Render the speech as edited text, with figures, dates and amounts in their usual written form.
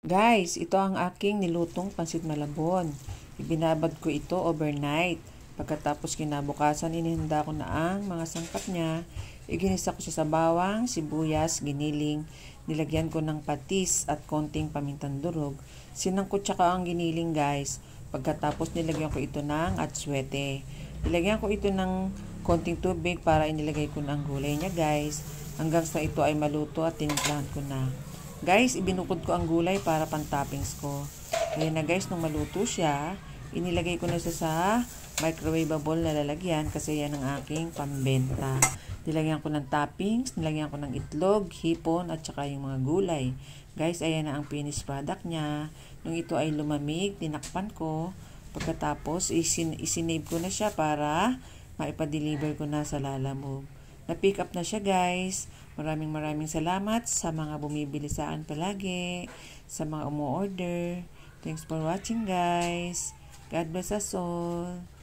Guys, ito ang aking nilutong pansit malabon. Ibinabad ko ito overnight. Pagkatapos kinabukasan, inihanda ko na ang mga sangkap niya. Iginisa ko siya sa bawang, sibuyas, giniling. Nilagyan ko ng patis at konting pamintang durog. Sinangkot tsaka ang giniling guys. Pagkatapos nilagyan ko ito ng atsuete. Nilagyan ko ito ng konting tubig para inilagay ko na ang gulay niya guys. Hanggang sa ito ay maluto at tinimplahan ko na. Guys, ibinukod ko ang gulay para pang-toppings ko. Ngayon na guys, nung maluto siya, inilagay ko na siya sa microwavable na lalagyan kasi yan ang aking pambenta. Nilagyan ko ng toppings, nilagyan ko ng itlog, hipon, at saka yung mga gulay. Guys, ayan na ang finished product niya. Nung ito ay lumamig, tinakpan ko. Pagkatapos, isinave ko na siya para maipa-deliver ko na sa Lalamove. Na-pick up na siya guys. Maraming salamat sa mga bumibili sa akin palagi, sa mga umu-order. Thanks for watching guys. God bless us all.